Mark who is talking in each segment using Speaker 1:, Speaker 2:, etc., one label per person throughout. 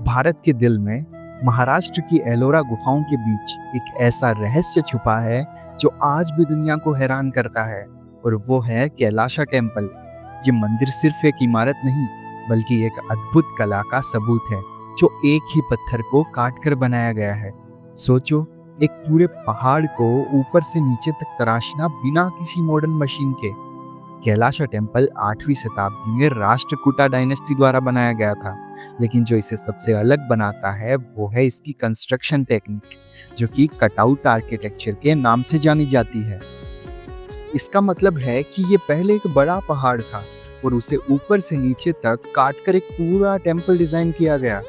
Speaker 1: भारत के दिल में महाराष्ट्र की एलोरा गुफाओं के बीच एक ऐसा रहस्य छुपा है जो आज भी दुनिया को हैरान करता है, और वो है कैलाशा टेम्पल। ये मंदिर सिर्फ एक इमारत नहीं बल्कि एक अद्भुत कला का सबूत है जो एक ही पत्थर को काट कर बनाया गया है। सोचो, एक पूरे पहाड़ को ऊपर से नीचे तक तराशना बिना किसी मॉडर्न मशीन के। कैलाशा टेम्पल 8वीं शताब्दी में राष्ट्रकूटा डायनेस्टी द्वारा बनाया गया था, लेकिन जो इसे सबसे अलग बनाता है वो है इसकी कंस्ट्रक्शन टेक्निक, जो कि कटआउट आर्किटेक्चर के नाम से जानी जाती है। इसका मतलब है कि ये पहले एक बड़ा पहाड़ था और उसे ऊपर से नीचे तक काटकर एक पूरा टेम्पल डिजाइन किया गया।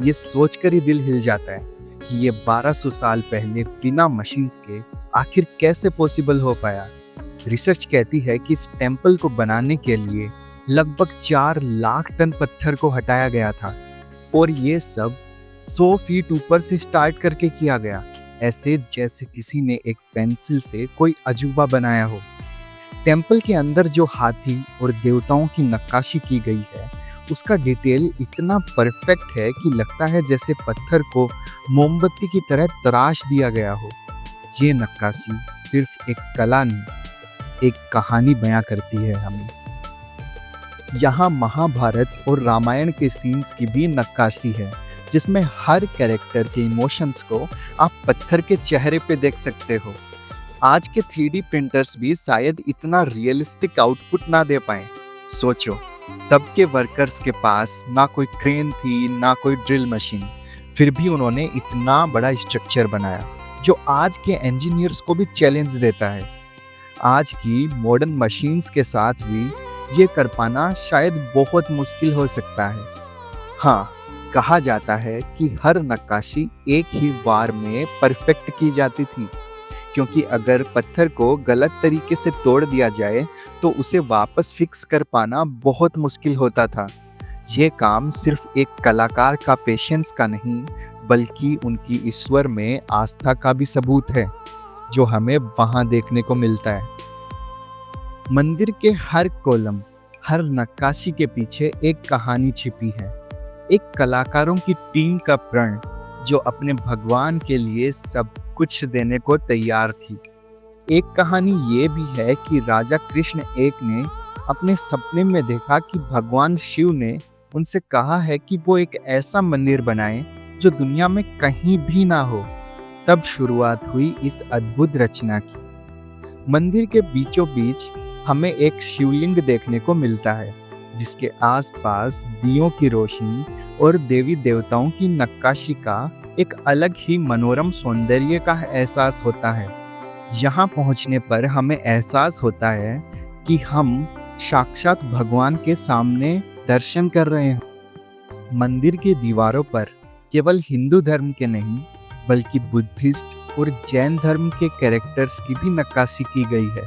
Speaker 1: ये सोचकर ही दिल हिल जाता है कि ये 1200 साल पहले बिना मशीन्स के आखिर कैसे पॉसिबल हो पाया। रिसर्च कहती है कि इस टेम्पल को बनाने के लिए लगभग 4 लाख टन पत्थर को हटाया गया था, और ये सब 100 फीट ऊपर से स्टार्ट करके किया गया, ऐसे जैसे किसी ने एक पेंसिल से कोई अजूबा बनाया हो। टेम्पल के अंदर जो हाथी और देवताओं की नक्काशी की गई है उसका डिटेल इतना परफेक्ट है कि लगता है जैसे पत्थर को मोमबत्ती की तरह तराश दिया गया हो। ये नक्काशी सिर्फ एक कला नहीं, एक कहानी बयां करती है हमें। यहाँ महाभारत और रामायण के सीन्स की भी नक्काशी है, जिसमें हर कैरेक्टर के इमोशंस को आप पत्थर के चेहरे पे देख सकते हो। आज के 3D प्रिंटर्स भी शायद इतना रियलिस्टिक आउटपुट ना दे पाए। सोचो, तब के वर्कर्स के पास ना कोई क्रेन थी ना कोई ड्रिल मशीन, फिर भी उन्होंने इतना बड़ा स्ट्रक्चर बनाया जो आज के इंजीनियर्स को भी चैलेंज देता है। आज की मॉडर्न मशीन्स के साथ भी ये कर पाना शायद बहुत मुश्किल हो सकता है। हाँ, कहा जाता है कि हर नक्काशी एक ही वार में परफेक्ट की जाती थी, क्योंकि अगर पत्थर को गलत तरीके से तोड़ दिया जाए तो उसे वापस फिक्स कर पाना बहुत मुश्किल होता था। ये काम सिर्फ एक कलाकार का पेशेंस का नहीं बल्कि उनकी ईश्वर में आस्था का भी सबूत है, जो हमें वहां देखने को मिलता है। मंदिर के हर कॉलम, हर नक्काशी के पीछे एक कहानी छिपी है, एक कलाकारों की टीम का प्रण जो अपने भगवान के लिए सब कुछ देने को तैयार थी। एक कहानी ये भी है कि राजा कृष्ण एक ने अपने सपने में देखा कि भगवान शिव ने उनसे कहा है कि वो एक ऐसा मंदिर बनाएं जो दुनिया में कहीं भी ना हो। तब शुरुआत हुई इस अद्भुत रचना की। मंदिर के बीचों बीच हमें एक शिवलिंग देखने को मिलता है, जिसके आसपास दियों की रोशनी और देवी देवताओं की नक्काशी का एक अलग ही मनोरम सौंदर्य का एहसास होता है। यहाँ पहुँचने पर हमें एहसास होता है कि हम साक्षात भगवान के सामने दर्शन कर रहे हैं। मंदिर की दीवारों पर केवल हिंदू धर्म के नहीं बल्कि बुद्धिस्ट और जैन धर्म के कैरेक्टर्स की भी नक्काशी की गई है।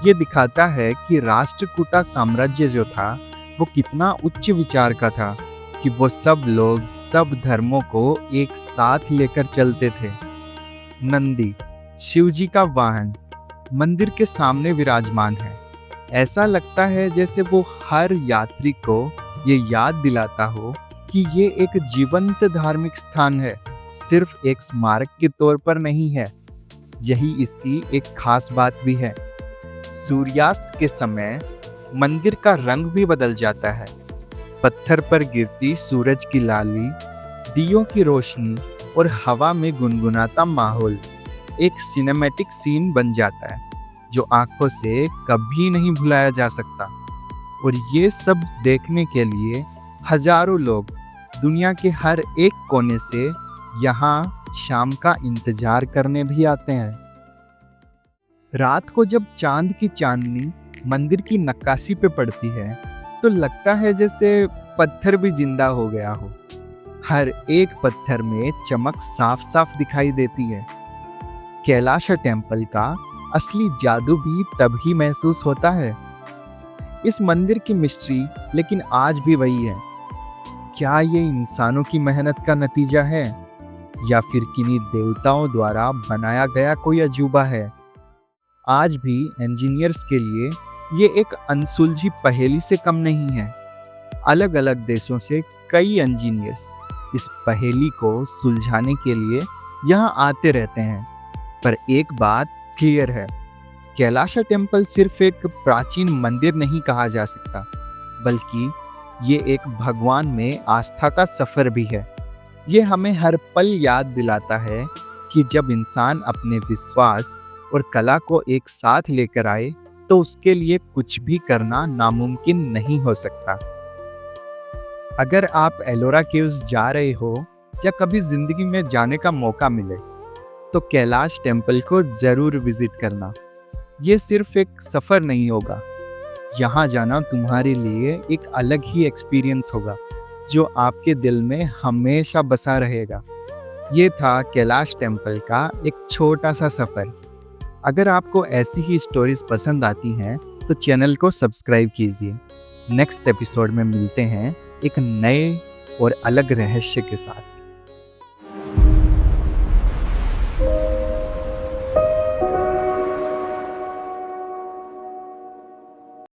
Speaker 1: ये दिखाता है कि राष्ट्रकूटा साम्राज्य जो था वो कितना उच्च विचार का था, कि वो सब लोग सब धर्मों को एक साथ लेकर चलते थे। नंदी, शिवजी का वाहन, मंदिर के सामने विराजमान है। ऐसा लगता है जैसे वो हर यात्री को ये याद दिलाता हो कि ये एक जीवंत धार्मिक स्थान है, सिर्फ एक स्मारक के तौर पर नहीं है। यही इसकी एक खास बात भी है। सूर्यास्त के समय मंदिर का रंग भी बदल जाता है। पत्थर पर गिरती सूरज की लाली, दियों की रोशनी और हवा में गुनगुनाता माहौल एक सिनेमैटिक सीन बन जाता है जो आंखों से कभी नहीं भुलाया जा सकता। और ये सब देखने के लिए हजारों लोग दुनिया के हर एक कोने से यहाँ शाम का इंतजार करने भी आते हैं। रात को जब चांद की चांदनी मंदिर की नक्काशी पे पड़ती है तो लगता है जैसे पत्थर भी जिंदा हो गया हो। हर एक पत्थर में चमक साफ साफ दिखाई देती है। कैलाशा टेम्पल का असली जादू भी तभी महसूस होता है। इस मंदिर की मिस्ट्री लेकिन आज भी वही है। क्या ये इंसानों की मेहनत का नतीजा है या फिर किन्हीं देवताओं द्वारा बनाया गया कोई अजूबा है? आज भी इंजीनियर्स के लिए ये एक अनसुलझी पहेली से कम नहीं है। अलग अलग देशों से कई इंजीनियर्स इस पहेली को सुलझाने के लिए यहाँ आते रहते हैं। पर एक बात क्लियर है, कैलाशा टेम्पल सिर्फ एक प्राचीन मंदिर नहीं कहा जा सकता, बल्कि ये एक भगवान में आस्था का सफर भी है। ये हमें हर पल याद दिलाता है कि जब इंसान अपने विश्वास और कला को एक साथ लेकर आए तो उसके लिए कुछ भी करना नामुमकिन नहीं हो सकता। अगर आप एलोरा केव्स जा रहे हो या कभी जिंदगी में जाने का मौका मिले तो कैलाश टेम्पल को जरूर विजिट करना। ये सिर्फ एक सफर नहीं होगा, यहाँ जाना तुम्हारे लिए एक अलग ही एक्सपीरियंस होगा जो आपके दिल में हमेशा बसा रहेगा। ये था कैलाश टेम्पल का एक छोटा सा सफर। अगर आपको ऐसी ही स्टोरीज पसंद आती हैं तो चैनल को सब्सक्राइब कीजिए। नेक्स्ट एपिसोड में मिलते हैं एक नए और अलग रहस्य के साथ।